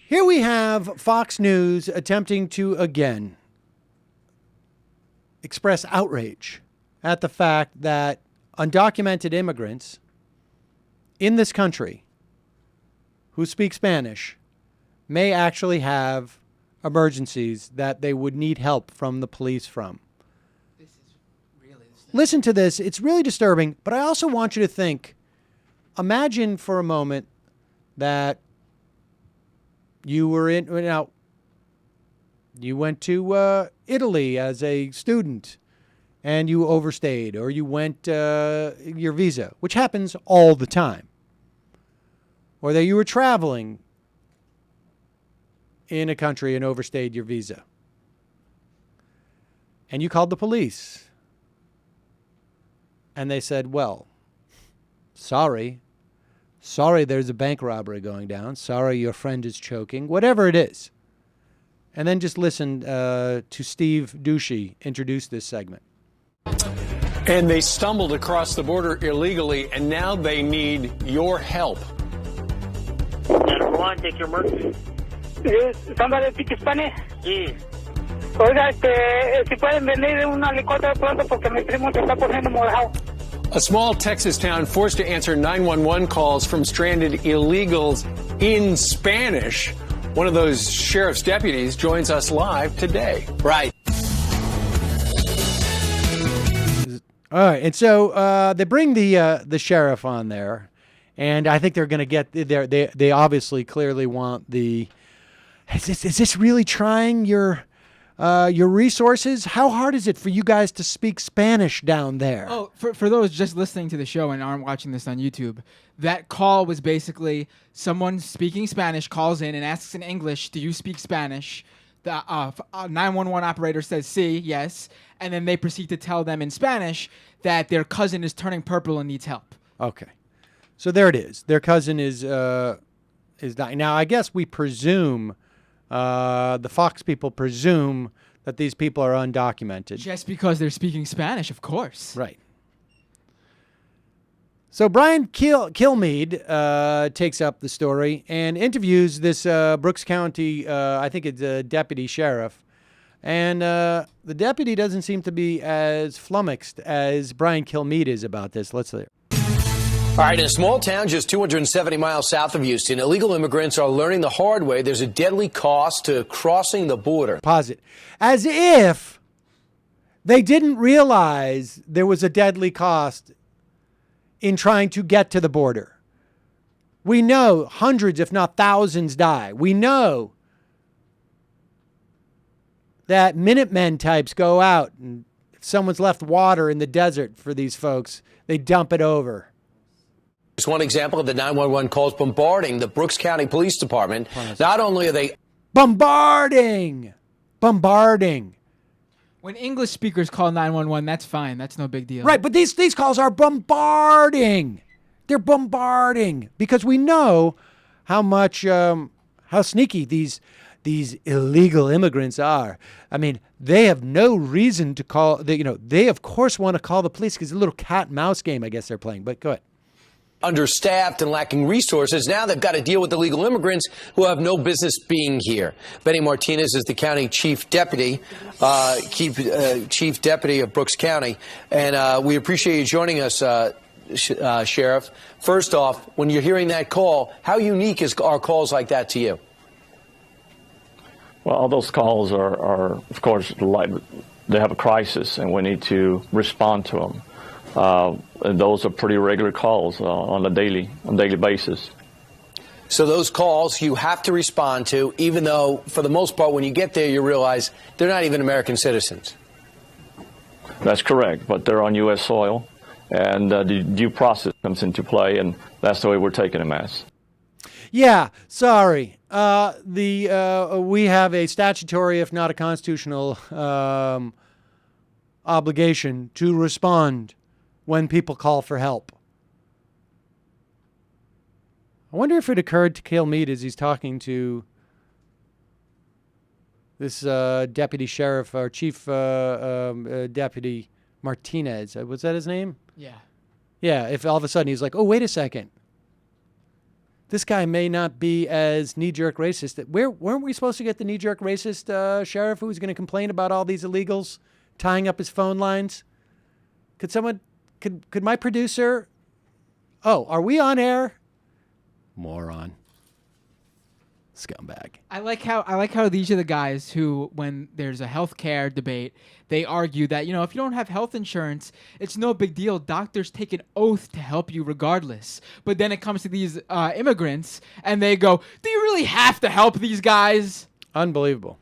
Here we have Fox News attempting to, again, express outrage at the fact that undocumented immigrants in this country who speak Spanish may actually have emergencies that they would need help from the police from. This is really disturbing. Listen to this. It's really disturbing, but I also want you to think, imagine for a moment that you went to Italy as a student and you overstayed, or you went your visa, which happens all the time, or that you were traveling in a country and overstayed your visa, and you called the police, and they said, well, sorry, there's a bank robbery going down. Sorry, your friend is choking. Whatever it is. And then just listen to Steve Ducey introduce this segment. And they stumbled across the border illegally, and now they need your help. Number one, take your emergency. Somebody speak Spanish? Sí. Oiga, si pueden venir en un helicóptero pronto porque mi primo se está poniendo mojado. A small Texas town forced to answer 911 calls from stranded illegals in Spanish. One of those sheriff's deputies joins us live today. Right. All right, and so they bring the sheriff on there, and I think they're going to get there. They obviously clearly want the. Is this really trying your resources? How hard is it for you guys to speak Spanish down there? Oh, for those just listening to the show and aren't watching this on YouTube, that call was basically someone speaking Spanish calls in and asks in English, "Do you speak Spanish?" The 911 operator says, "Sí, yes," and then they proceed to tell them in Spanish that their cousin is turning purple and needs help. Okay, so there it is. Their cousin is dying. Now, I guess we presume. The Fox people presume that these people are undocumented. Just because they're speaking Spanish, of course. Right. So Brian Kilmeade takes up the story and interviews this Brooks County, I think it's a deputy sheriff. And the deputy doesn't seem to be as flummoxed as Brian Kilmeade is about this. Let's see. All right, in a small town just 270 miles south of Houston, illegal immigrants are learning the hard way there's a deadly cost to crossing the border. Pause it. As if they didn't realize there was a deadly cost in trying to get to the border. We know hundreds, if not thousands, die. We know that Minutemen types go out, and if someone's left water in the desert for these folks, they dump it over. It's one example of the 911 calls bombarding the Brooks County Police Department. Not only are they bombarding. When English speakers call 911, that's fine. That's no big deal. Right, but these calls are bombarding. They're bombarding because we know how much how sneaky these illegal immigrants are. I mean, they have no reason to call. They of course want to call the police because it's a little cat and mouse game, I guess they're playing. But go ahead. understaffed and lacking resources. Now they've got to deal with illegal immigrants who have no business being here. Benny Martinez is the county chief deputy of Brooks County, and we appreciate you joining us, Sheriff. First off, when you're hearing that call, how unique are calls like that to you? Well, all those calls are of course, like they have a crisis, and we need to respond to them. And those are pretty regular calls on a daily basis. So those calls you have to respond to, even though, for the most part, when you get there, you realize they're not even American citizens. That's correct, but they're on U.S. soil, and the due process comes into play, and that's the way we're taking them as. Yeah, sorry. We have a statutory, if not a constitutional, obligation to respond when people call for help. I wonder if it occurred to Kilmeade as he's talking to this deputy sheriff or chief deputy Martinez. Was that his name? Yeah. Yeah, if all of a sudden he's like, oh, wait a second. this guy may not be as knee-jerk racist. Weren't we supposed to get the knee-jerk racist sheriff who was going to complain about all these illegals tying up his phone lines? Could my producer? Oh, are we on air? Moron. Scumbag. I like how these are the guys who, when there's a healthcare debate, they argue that, if you don't have health insurance, it's no big deal. Doctors take an oath to help you regardless. But then it comes to these immigrants, and they go, "Do you really have to help these guys?" Unbelievable.